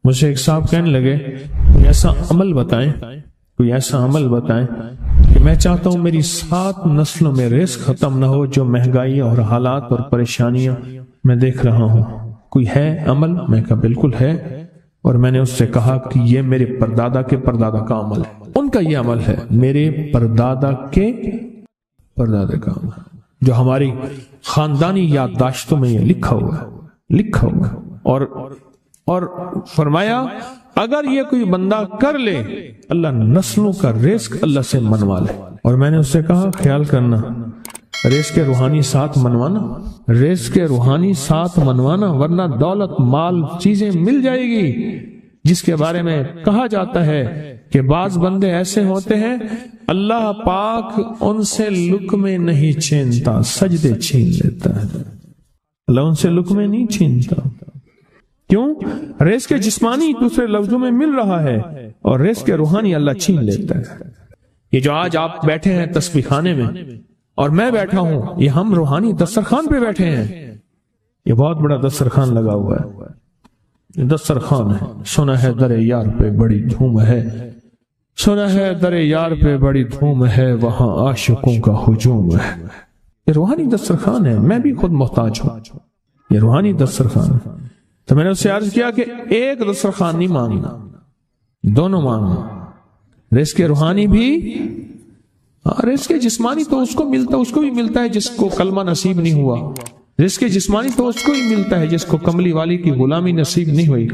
مجھے ایک صاحب کہنے لگے کوئی ایسا عمل بتائیں کہ میں چاہتا ہوں میری 7 نسلوں میں رزق ختم نہ ہو، جو مہنگائی اور حالات اور پریشانیاں میں دیکھ رہا ہوں، کوئی ہے عمل؟ میں کہا بالکل ہے، اور میں نے اس سے کہا کہ یہ میرے پردادا کے پردادا کا عمل ہے، ان کا یہ عمل ہے، میرے پردادا کے پردادا کا عمل، جو ہماری خاندانی یادداشتوں میں یہ لکھا ہوا ہے، اور فرمایا اگر یہ کوئی بندہ کر لے اللہ نسلوں کا رزق اللہ سے منوا لے۔ اور میں نے اس سے کہا خیال کرنا رزق روحانی ساتھ منوانا، ورنہ دولت مال چیزیں مل جائے گی، جس کے بارے میں کہا جاتا ہے کہ بعض بندے ایسے ہوتے ہیں اللہ پاک ان سے لقمے نہیں چھینتا، سجدے چھین لیتا ہے، اللہ ان سے لقمے نہیں چھینتا۔ کیوں؟ رزق جسمانی دوسرے لفظوں میں مل رہا ہے، اور رزق روحانی اللہ چھین لیتا ہے۔ یہ جو آج آپ بیٹھے ہیں تسبیح خانے میں اور میں بیٹھا ہوں، یہ ہم روحانی دسترخوان پہ بیٹھے ہیں، یہ بہت بڑا دسترخوان لگا ہوا ہے، یہ دسترخوان ہے۔ سنا ہے در یار پہ بڑی دھوم ہے، سنا ہے در یار پہ بڑی دھوم ہے، وہاں عاشقوں کا ہجوم ہے۔ یہ روحانی دسترخوان ہے، میں بھی خود محتاج ہوں، یہ روحانی دسترخوان ہے۔ تو میں نے اس سے عرض کیا کہ ایک دسترخوان نہیں مانگنا، دونوں مانگنا، رزق روحانی بھی، رزق جسمانی تو اس کو بھی ملتا ہے جس کو کلمہ نصیب نہیں ہوا، رزق جسمانی تو اس کو ہی ملتا ہے جس کو کملی والی کی غلامی نصیب نہیں ہوئی،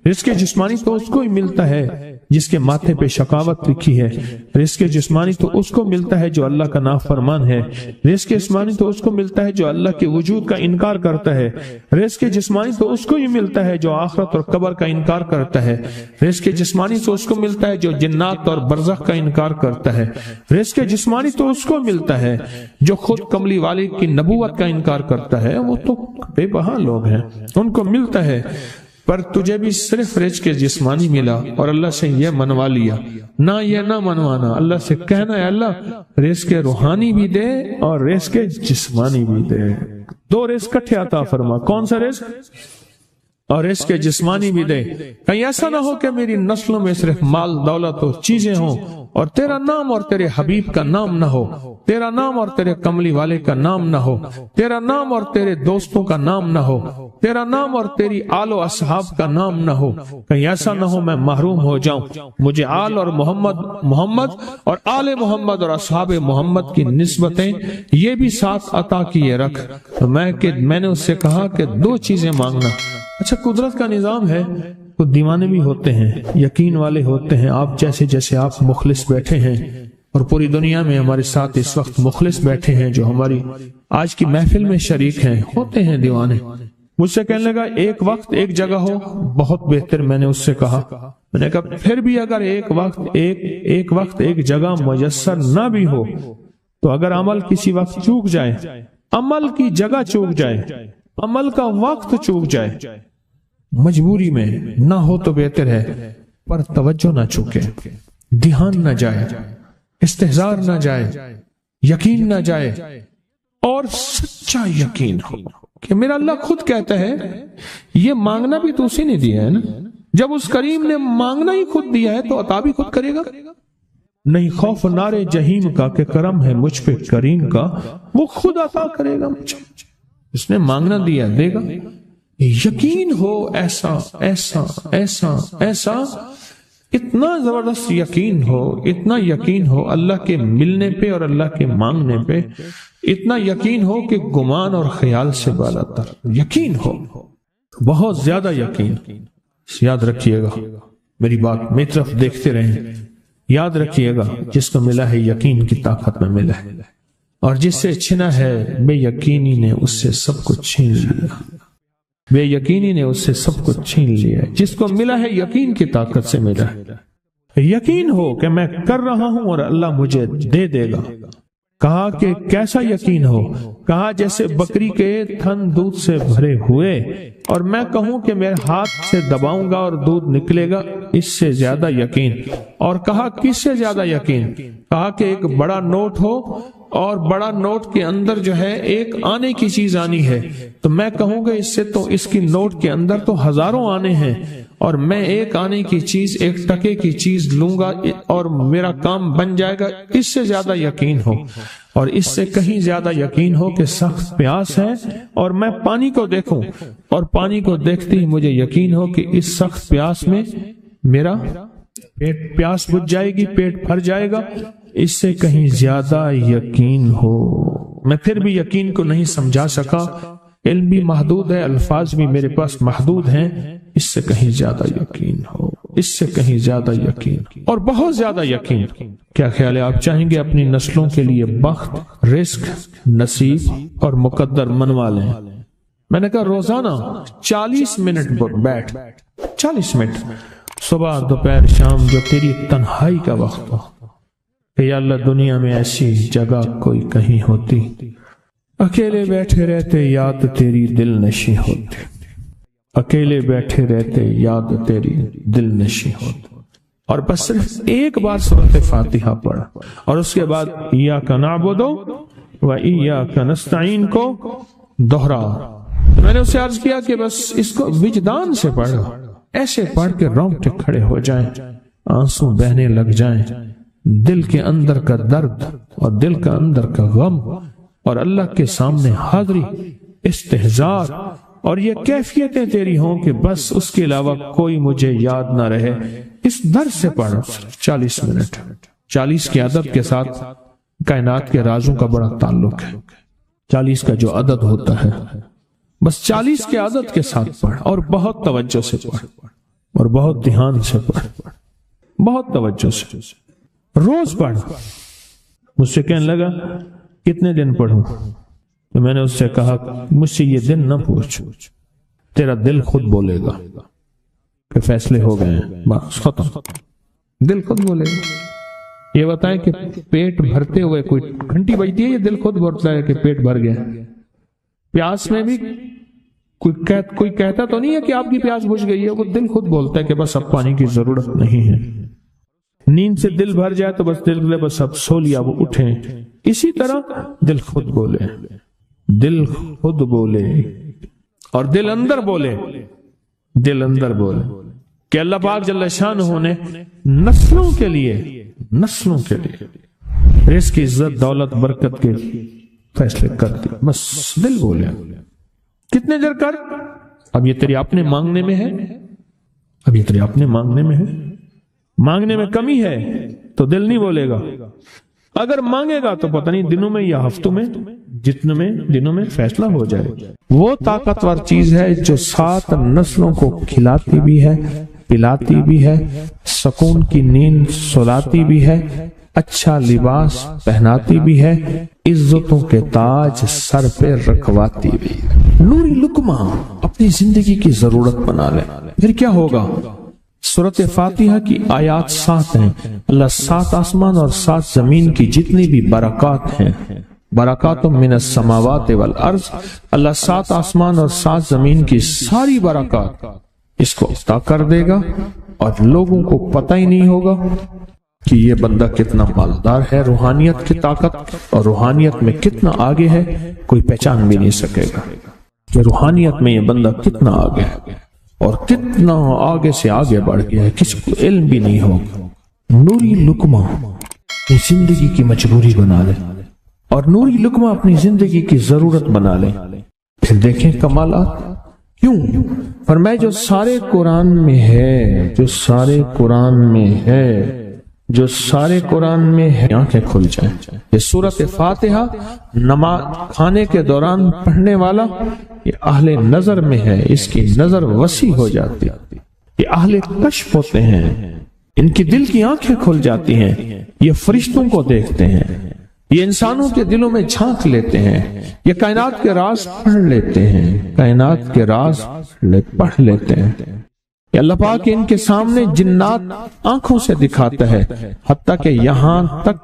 رزق جسمانی تو اس کو ہی ملتا ہے جس کے ماتھے پہ شقاوت لکھی ہے، رزق جسمانی تو اس کو ملتا ہے جو اللہ کا نافرمان ہے، رزق جسمانی تو اس کو ملتا ہے جو اللہ کے وجود کا انکار کرتا ہے، رزق جسمانی تو اس کو ہی ملتا ہے جو آخرت اور قبر کا انکار کرتا ہے، رزق جسمانی تو اس کو ملتا ہے جو جنات اور برزخ کا انکار کرتا ہے، رزق جسمانی تو اس کو ملتا ہے جو خود کملی والی کی نبوت کا انکار کرتا ہے، وہ تو بے بہا لوگ ہیں، ان کو ملتا ہے۔ پر تجھے بھی صرف رزق جسمانی ملا اور اللہ سے یہ منوا لیا، نہ یہ نہ منوانا، اللہ سے کہنا ہے اللہ رزق روحانی بھی دے اور رزق جسمانی بھی دے، 2 رزق کٹھے عطا فرما، کون سا رزق؟ اور رزق جسمانی بھی دے۔ کہیں ایسا نہ ہو کہ میری نسلوں میں صرف مال دولت و چیزیں ہوں اور تیرا نام اور تیرے حبیب کا نام نہ ہو، تیرا نام اور تیرے کملی والے کا نام نہ ہو، تیرا نام اور تیرے دوستوں کا نام نہ ہو، تیرا نام اور تیری آل و اصحاب کا نام نہ ہو، کہیں ایسا نہ ہو میں محروم ہو جاؤں۔ مجھے آل اور محمد اور آل محمد اور اصحاب محمد کی نسبتیں یہ بھی ساتھ عطا کیے رکھ۔ تو میں نے اس سے کہا کہ 2 چیزیں مانگنا۔ اچھا قدرت کا نظام ہے، کچھ دیوانے بھی ہوتے ہیں، یقین والے ہوتے ہیں، آپ جیسے آپ مخلص بیٹھے ہیں، اور پوری دنیا میں ہمارے ساتھ اس وقت مخلص بیٹھے ہیں جو ہماری آج کی محفل میں شریک ہیں، ہوتے ہیں دیوانے۔ مجھ سے کہنے لگا ایک وقت ایک جگہ ہو بہت بہتر۔ میں نے اس سے کہا، میں نے کہا پھر بھی اگر ایک وقت ایک جگہ میسر نہ بھی ہو تو اگر عمل کسی وقت چوک جائے، عمل کی جگہ چوک جائے، عمل کا وقت چوک جائے، مجبوری میں نہ ہو تو بہتر ہے، پر توجہ نہ چوکے، دھیان نہ جائے، استحضار نہ جائے، یقین نہ جائے، اور سچا یقین ہو کہ میرا اللہ خود کہتا ہے یہ مانگنا بھی تو اسی نے دیا ہے نا، جب اس کریم نے مانگنا ہی خود دیا ہے تو عطا بھی خود کرے گا۔ نہیں خوف نارے جہیم کا کہ کرم ہے مجھ پہ کریم کا، وہ خود عطا کرے گا مجھے، اس نے مانگنا دیا دے گا۔ یقین ہو ایسا ایسا ایسا ایسا، اتنا زبردست یقین ہو، اتنا یقین ہو اللہ کے ملنے پہ اور اللہ کے مانگنے پہ، اتنا یقین ہو کہ گمان اور خیال سے بالا تر یقین ہو، بہت زیادہ یقین۔ یاد رکھیے گا میری بات، میری طرف دیکھتے رہیں، یاد رکھیے گا جس کو ملا ہے یقین کی طاقت میں ملا ہے، اور جس سے چھنا ہے بے یقینی نے اس سے سب کچھ چھین لیا، بے یقینی نے اس سے سب کچھ چھین لیا۔ جس کو ملا ہے یقین کی طاقت سے ملا ہے، یقین ہو کہ میں کر رہا ہوں اور اللہ مجھے دے دے گا۔ کہا کہ کیسا یقین ہو؟ کہا جیسے بکری کے تھن دودھ سے بھرے ہوئے، اور میں کہوں کہ میرے ہاتھ سے دباؤں گا اور دودھ نکلے گا، اس سے زیادہ یقین۔ اور کہا کس سے زیادہ یقین؟ کہا کہ ایک بڑا نوٹ ہو اور بڑا نوٹ کے اندر جو ہے ایک آنے کی چیز آنی ہے، تو میں کہوں گا اس سے تو اس کی نوٹ کے اندر تو ہزاروں آنے ہیں، اور میں ایک آنے کی چیز، ایک ٹکے کی چیز لوں گا اور میرا کام بن جائے گا۔ اس سے زیادہ یقین ہو، اور اس سے کہیں زیادہ یقین ہو کہ سخت پیاس ہے اور میں پانی کو دیکھوں، اور پانی کو دیکھتے ہی مجھے یقین ہو کہ اس سخت پیاس میں میرا پیاس بجھ جائے گی، پیٹ بھر جائے گا۔ اس سے کہیں زیادہ یقین ہو۔ میں پھر بھی یقین کو نہیں سمجھا سکا، علم بھی محدود ہے، الفاظ بھی میرے پاس محدود ہیں۔ اس سے کہیں زیادہ یقین ہو، اس سے کہیں زیادہ یقین اور بہت زیادہ یقین۔ کیا خیال ہے؟ آپ چاہیں گے اپنی نسلوں کے لیے بخت، رزق، نصیب اور مقدر منوا لیں؟ میں نے کہا روزانہ 40 منٹ بیٹھ، 40 منٹ صبح دوپہر شام، جو تیری تنہائی کا وقت ہو، کہ یا اللہ دنیا میں ایسی جگہ کوئی کہیں ہوتی، اکیلے بیٹھے رہتے یاد تیری دل نشی ہوتی، اکیلے بیٹھے رہتے یاد تیری دل نشی ہوتی، اور بس صرف ایک بار سورۃ فاتحہ پڑھا، اور اس کے بعد ایاک نعبد و ایاک نستعین کو دوہرا۔ میں نے اسے عرض کیا کہ بس اس کو وجدان سے پڑھو، ایسے پڑھ کے رونگٹے کھڑے ہو جائیں، آنسو بہنے لگ جائیں، دل کے اندر کا درد اور دل کا اندر کا غم اور اللہ کے سامنے حاضری، استحضار، اور یہ کیفیتیں تیری ہوں کہ بس اس کے علاوہ کوئی مجھے یاد نہ رہے۔ اس درد سے پڑھو 40 منٹ۔ 40 کے عدد کے ساتھ کائنات کے رازوں کا بڑا تعلق ہے۔ 40 کا جو عدد ہوتا ہے، بس 40 کے عدد کے ساتھ پڑھ، اور بہت توجہ سے پڑھ، اور بہت دھیان سے پڑھ، بہت توجہ سے روز پڑھ۔ مجھ سے کہنے لگا کتنے دن پڑھوں؟ تو میں نے اس سے کہا مجھ سے یہ دن نہ پوچھ، تیرا دل خود بولے گا کہ فیصلے ہو گئے ہیں، بس ختم، دل خود بولے گا۔ یہ بتائیں کہ پیٹ بھرتے ہوئے کوئی گھنٹی بجتی ہے، یہ دل خود بولتا ہے کہ پیٹ بھر گیا۔ پیاس میں بھی کوئی کہتا تو نہیں ہے کہ آپ کی پیاس بجھ گئی ہے، وہ دل خود بولتا ہے کہ بس اب پانی کی ضرورت نہیں ہے۔ نیند سے دل بھر جائے تو بس دل بس اب سو لیا، وہ اٹھیں۔ اسی طرح دل خود بولے، دل خود بولے، اور دل اندر بولے، دل اندر بولے کہ اللہ پاک جل شانہ نے نسلوں کے لیے رزق، عزت، دولت، برکت کے فیصلے کر دی، بس دل بولے۔ کتنے دیر کر؟ اب یہ تیری اپنے مانگنے میں ہے، اب یہ تیری اپنے مانگنے میں ہے۔ مانگنے میں کمی ہے تو دل نہیں بولے گا، اگر مانگے گا تو پتہ نہیں دنوں میں یا ہفتوں میں، جتنے میں دنوں میں فیصلہ ہو جائے۔ وہ طاقتور چیز ہے جو 7 نسلوں کو کھلاتی بھی ہے، پلاتی بھی ہے، سکون کی نیند سلاتی بھی ہے، اچھا لباس پہناتی بھی ہے، عزتوں کے تاج سر پہ رکھواتی بھی ہے۔ نوری لقمہ اپنی زندگی کی ضرورت بنا لے، پھر کیا ہوگا؟ سورۃ فاتحہ کی آیات 7 ہیں۔ اللہ 7 آسمان اور 7 زمین کی جتنی بھی برکات ہیں، برکات من السماوات والارض، اللہ 7 آسمان اور 7 زمین کی ساری برکات اس کو عطا کر دے گا، اور لوگوں کو پتہ ہی نہیں ہوگا کہ یہ بندہ کتنا مالدار ہے، روحانیت کی طاقت اور روحانیت میں کتنا آگے ہے، کوئی پہچان بھی نہیں سکے گا کہ روحانیت میں یہ بندہ کتنا آگے ہے اور کتنا آگے سے آگے بڑھ گیا ہے، کسی کو علم بھی نہیں ہوگا۔ نوری لقمہ اپنی زندگی کی مجبوری بنا لے، اور نوری لقمہ اپنی زندگی کی ضرورت بنا لے، پھر دیکھیں کمالات۔ کیوں؟ فرمائے جو سارے قرآن میں ہے، جو سارے قرآن میں ہے، جو سارے قرآن میں ہے، آنکھیں کھل جائیں۔ یہ سورۃ فاتحہ نماز کھانے کے دوران پڑھنے والا یہ اہل نظر میں ہے، اس کی نظر وسیع ہو جاتی، یہ اہل کشف ہوتے ہیں، ان کی دل کی آنکھیں کھل جاتی ہیں، یہ فرشتوں کو دیکھتے ہیں، یہ انسانوں کے دلوں میں جھانک لیتے ہیں، یہ کائنات کے راز پڑھ لیتے ہیں، کائنات کے راز پڑھ لیتے ہیں۔ کہ اللہ پاک ان کے سامنے جنات آنکھوں سے دکھاتا ہے، حتیٰ کہ یہاں تک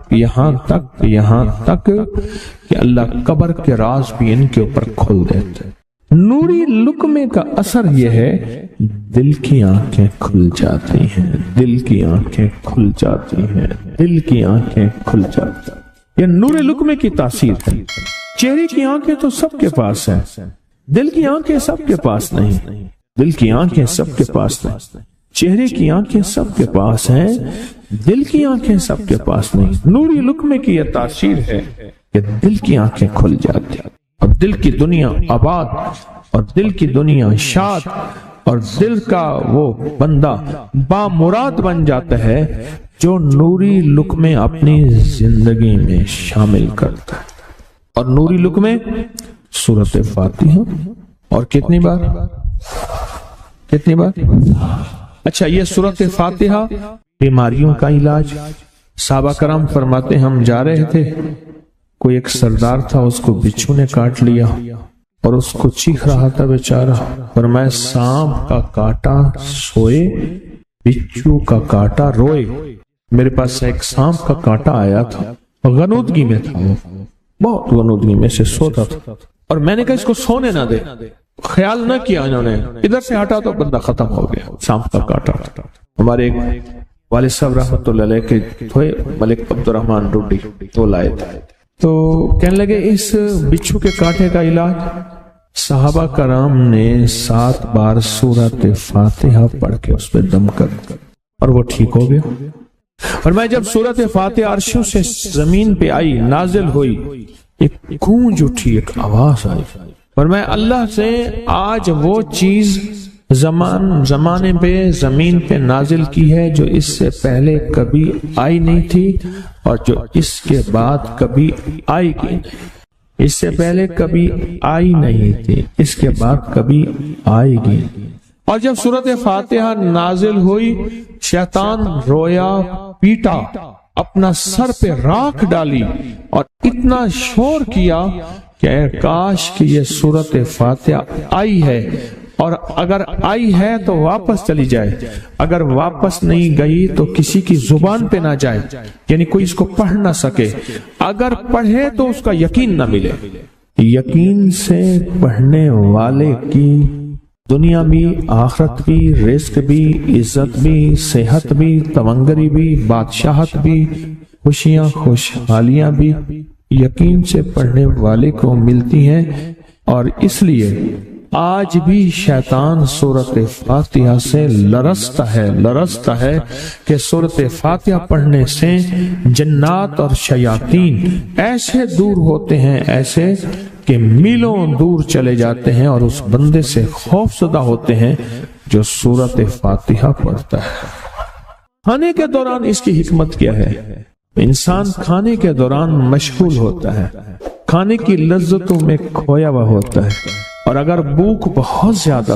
کہ اللہ قبر کے راز بھی ان کے اوپر کھول دیتے ہیں۔ نوری لقمے کا اثر یہ ہے، دل کی آنکھیں کھل جاتی ہیں، دل کی آنکھیں کھل جاتی ہیں، دل کی آنکھیں کھل جاتی ہیں۔ یہ نور لقمے کی تاثیر ہے۔ چہرے کی آنکھیں تو سب کے پاس ہیں، دل کی آنکھیں سب کے پاس نہیں، دل کی آنکھیں سب کے پاس نہیں، چہرے کی آنکھیں سب کے پاس ہیں، دل کی آنکھیں سب کے پاس نہیں۔ نوری لقمے کی یہ تاثیر ہے کہ دل کی آنکھیں کھل جاتی ہیں اور دل کی دنیا آباد اور دل کی دنیا شاد اور دل کا وہ بندہ بامراد بن جاتا ہے جو نوری لقمے اپنی زندگی میں شامل کرتا ہے۔ اور نوری لقمے سورۃ فاتحہ، اور کتنی بار؟ اچھا، یہ سورۃ فاتحہ بیماریوں کا علاج۔ صحابہ کرام فرماتے ہم جا رہے تھے، کوئی ایک سردار تھا، اس کو بچھو نے کاٹ لیا اور اس کو چیخ رہا تھا بیچارہ، فرمایا سانپ کا کاٹا سوئے، بچھو کا کاٹا روئے۔ میرے پاس ایک سانپ کا کاٹا آیا تھا، غنودگی میں تھا، وہ بہت غنودگی میں سے سوتا تھا، اور میں نے کہا اس کو سونے نہ دے، خیال نہ کیا انہوں نے، ادھر سے ہٹا تو بندہ ختم ہو گیا، سانپ کا کاٹا تھا۔ ہمارے ایک والد صاحب رحمۃ اللہ علیہ کے تھے ملک عبد الرحمن ڈوڈی، تو لائے تھے، تو کہنے لگے اس بچھو کے کاٹے کا علاج، صحابہ کرام نے 7 بار سورۃ فاتحہ پڑھ کے اس پہ دم کر اور وہ ٹھیک ہو گیا۔ اور میں جب سورۃ فاتحہ عرشوں سے زمین پہ آئی، نازل ہوئی، ایک گونج اٹھی، ایک آواز آئی، اور میں اللہ سے آج وہ چیز زمانے پہ زمین پہ نازل کی ہے جو اس سے پہلے کبھی آئی نہیں تھی اور جو اس کے بعد کبھی آئے گی نہیں، اس سے پہلے کبھی آئی نہیں تھی، اس کے بعد کبھی آئے گی۔ اور جب سورۃ فاتحہ نازل ہوئی، شیطان رویا، پیٹا، اپنا سر پہ راکھ ڈالی اور اتنا شور کیا کہ اے کاش کہ یہ سورۃ فاتحہ آئی ہے، اور اگر آئی ہے تو واپس چلی جائے، اگر واپس نہیں گئی تو کسی کی زبان پہ نہ جائے، یعنی کوئی اس کو پڑھ نہ سکے، اگر پڑھے تو اس کا یقین نہ ملے۔ یقین سے پڑھنے والے کی دنیا بھی، آخرت بھی، رزق بھی، عزت بھی، صحت بھی، تمنگری بھی، بادشاہت بھی، خوشیاں خوشحالیاں بھی یقین سے پڑھنے والے کو ملتی ہیں۔ اور اس لیے آج بھی شیطان سورۃ فاتحہ سے لرزتا ہے کہ سورۃ فاتحہ پڑھنے سے جنات اور شیاطین ایسے دور ہوتے ہیں، ایسے کہ میلوں دور چلے جاتے ہیں، اور اس بندے سے خوف زدہ ہوتے ہیں جو سورۃ فاتحہ پڑھتا ہے۔ کھانے کے دوران اس کی حکمت کیا ہے؟ انسان کھانے کے دوران مشغول ہوتا ہے، کھانے کی لذتوں میں کھویا ہوا ہوتا ہے، اور اگر بھوک بہت زیادہ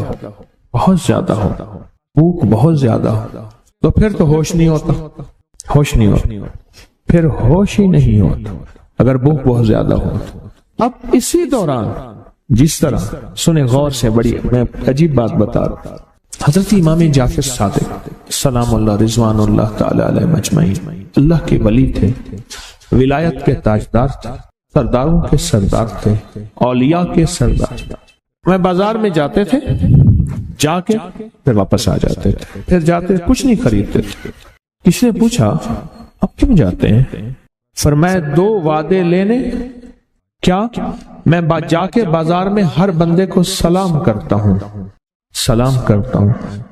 ہو تو پھر تو ہوش نہیں ہوتا، پھر ہوش ہی نہیں ہوتا اگر بھوک بہت زیادہ ہو۔ اب اسی دوران جس طرح سنیں غور سے، بڑی میں عجیب بات بتا رہا ہوں، حضرت امام جعفر صادق سلام اللہ رضوان اللہ تعالی علیہ مجمعین اللہ کے ولی تھے، ولایت کے تاجدار تھے، سرداروں کے سردار تھے، اولیاء کے سردار تھے۔ میں بازار میں جاتے تھے، جا کے پھر واپس آ جاتے تھے، پھر جاتے کچھ نہیں خریدتے تھے۔ کسی نے پوچھا اب کیوں جاتے ہیں؟ فرمایا 2 وعدے لینے، کیا میں جا کے بازار میں ہر بندے کو سلام کرتا ہوں،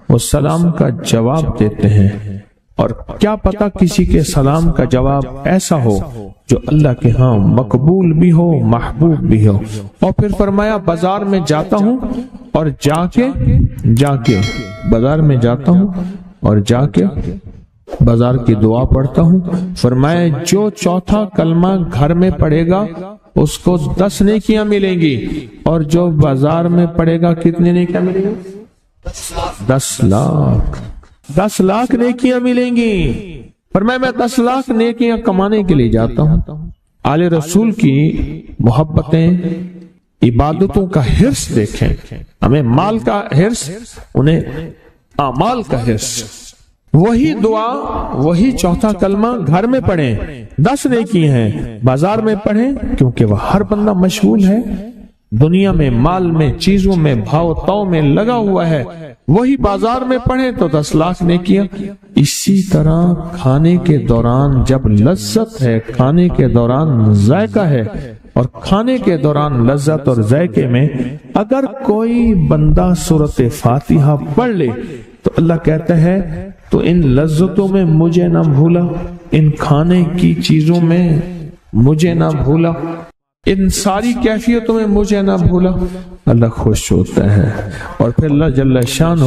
وہ سلام کا جواب دیتے ہیں، اور کیا پتا کسی کے سلام کا جواب ایسا ہو جو اللہ کے ہاں مقبول بھی ہو، محبوب بھی ہو۔ اور پھر فرمایا بازار میں جاتا ہوں اور جا کے بازار میں جاتا ہوں اور جا کے بازار کی دعا پڑھتا ہوں۔ فرمایا جو چوتھا کلمہ گھر میں پڑھے گا اس کو 10 نیکیاں ملیں گی، اور جو بازار میں پڑھے گا کتنی نیکیاں ملیں گی؟ 10 لاکھ نیکیاں ملیں گی۔ فرمایا میں 10 لاکھ نیکیاں کمانے کے لیے جاتا ہوں۔ آل رسول کی محبتیں، عبادتوں کا حرص دیکھیں، ہمیں مال کا حرص، انہیں اعمال کا حصہ۔ وہی دعا، وہی چوتھا کلمہ گھر میں پڑھیں 10 نیکی ہیں، بازار میں پڑھیں کیونکہ وہ ہر بندہ مشغول ہے، دنیا میں، مال میں، چیزوں میں، بھاؤ تاؤ میں لگا ہوا ہے، وہی بازار میں پڑھیں تو 10 لاکھ نیکیاں۔ اسی طرح کھانے کے دوران جب لذت ہے، کھانے کے دوران ذائقہ ہے، اور کھانے کے دوران لذت اور ذائقے میں اگر کوئی بندہ سورۃ فاتحہ پڑھ لے تو اللہ کہتا ہے تو ان لذتوں میں مجھے نہ بھولا، ان کھانے کی چیزوں میں مجھے نہ بھولا، ان ساری کیفیتوں میں مجھے نہ بھولا، اللہ خوش ہوتا ہے۔ اور پھر اللہ جل شانہ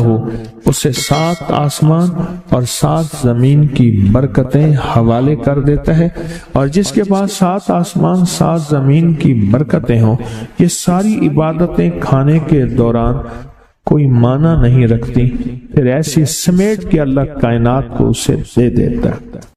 اسے 7 آسمان اور 7 زمین کی برکتیں حوالے کر دیتا ہے، اور جس کے پاس 7 آسمان 7 زمین کی برکتیں ہوں، یہ ساری عبادتیں کھانے کے دوران کوئی معنی نہیں رکھتی، پھر ایسی سمیٹ کے اللہ کائنات کو اسے دے دیتا ہے۔